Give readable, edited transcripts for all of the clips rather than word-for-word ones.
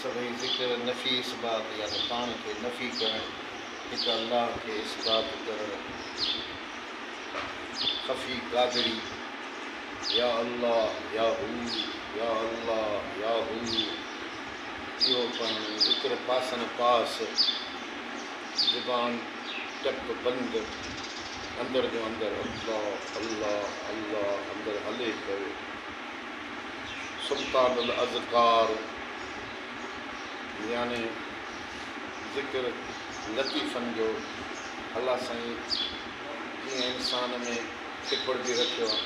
सभई ज़िक्र नफ़ी इस्बात यानी पाण खे नफ़ी करणु, हिकु अल्लाह खे इस्बात करणु, ख़फ़ी क़ादिरी या अल्लाह या हू या अल्लाह या हू, इहो पढ़णु, ज़िक्र पासन पास, ज़ुबान टक बंदि, अंदर जो अंदर अल्लाह अल्लाह अल्लाह अंदर हले पियो। सुल्तानुल अज़कार यानी ज़िक्र लतीफ़नि जो। अल्लाह साईं कीअं इंसान में टिपड़ बि रखियो आहे,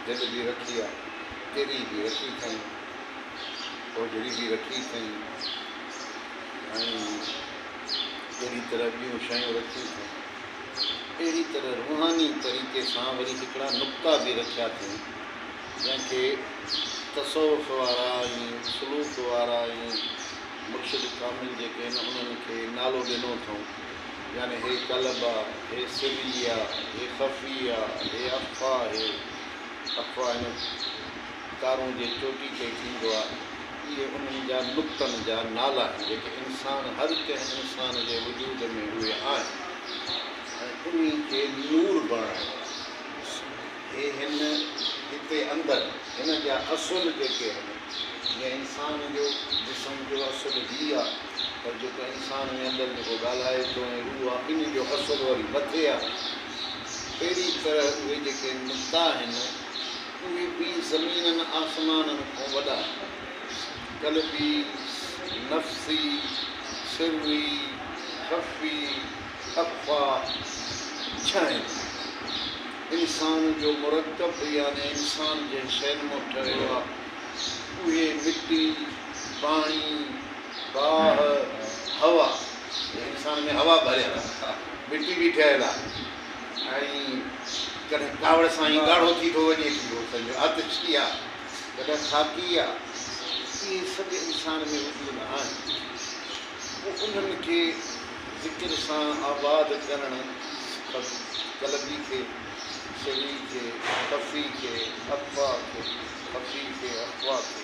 दिलि बि रखी आहे, तेरी बि रखी अथई, ओजड़ी बि रखी अथई, ऐं अहिड़ी तरह ॿियूं शयूं रखियूं अथई। अहिड़ी तरह रूहानी तरीक़े सां वरी हिकिड़ा नुक़्ता बि रखिया अथई, जंहिंखे तसव्वुफ़ वारा ऐं सुलूक वारा ऐं मुर्शिद कामिल जेके आहिनि उन्हनि खे नालो ॾिनो अथऊं, यानी हे कलब आहे, हे सिरी आहे, हे ख़फ़ी आहे, हे अफ़्वा आहे। अफ़्वा हिन तारूं जे चोटी ते थींदो आहे। इहे उन्हनि जा नुक़्तनि जा नाला आहिनि जेके इंसान हर कंहिं इंसान जे वजूद में उहे आहिनि ऐं उन्ही खे नूर बणाइणो। हे हिन हिते अंदरि हिन जा असुल जेके आहिनि, जीअं इंसान जो जिस्म जो असुल हीउ आहे, पर जेको इंसान में अंदरि जेको ॻाल्हाए थो ऐं रूह आहे, इन जो असुल वरी मथे आहे। अहिड़ी तरह उहे जेके नुक़्ता आहिनि उहे बि ज़मीननि आसमाननि खां वॾा, क़ल्बी, नफ़्सी, सिरी, ख़फ़ी, अख़्फ़ा छह आहिनि। इंसान जो मुरकब यानी इंसान जे शयुनि मां ठहियो आहे, उहे मिटी, पाणी, बाह, हवा। इंसान में हवा भरियल आहे, मिटी बि ठहियल आहे, ऐं कॾहिं कावड़ सां ई ॻाढ़ो थी थो वञे थो, सम्झो आतिशी आहे, कॾहिं ख़ाकी आहे। इहे सभु इंसान में वजूद आहिनि। पोइ उन्हनि खे ज़िक्र सां आबाद करणु, क़ल्बी खे, सिरी खे, ख़फ़ी खे, अफ़्वा खे, ख़फ़ी खे, अफ़्वा खे,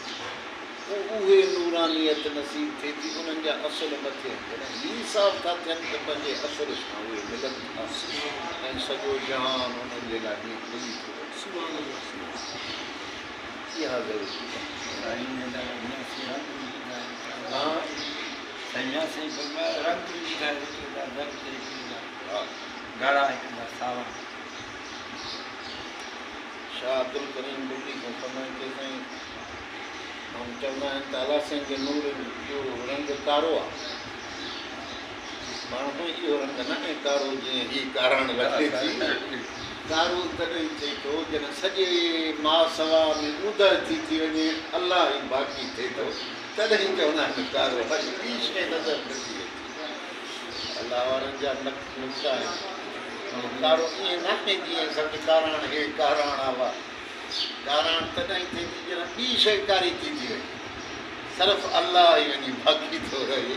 उहे नूरानियत नसीब थिए थी। उन्हनि जा असुल मथे जॾहिं हीउ साफ़ था थियनि त पंहिंजे असुल सां उहे मिलनि था ऐं सॼो जहान उन्हनि जे लाइ हीअं खुली थो वञे। इहा ज़रूरी शाह अब्दुल करीम बुल्ली खां फरमाइनि थी साईं, ऐं चवंदा आहिनि त अलाह साईं जे नूर जो रंग कारो आहे। माण्हू इहो रंग न आहे कारो जीअं हीउ काराण लॻे थी। कारो तॾहिं थिए थो जॾहिं सॼे मां सवा में ॿुधर थी वञे, अलाह ई बाक़ी थिए थो, तॾहिं चवंदा आहिनि कारो। हर ॿी शइ नज़र नथी अचे। अलाह वारनि जा नुक़्ता आहिनि। कारो ईअं न आहे जीअं सम्झ काराण हे काराण आहे। काराण तॾहिं थिए थी जॾहिं ॿी शइ कारी थी वञे, सिर्फ़ु अलाह ई वञी बाक़ी थो रहे।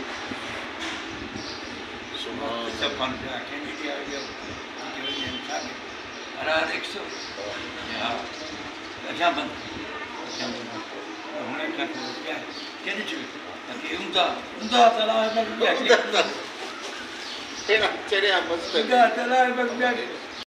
चढ़िया मस्तु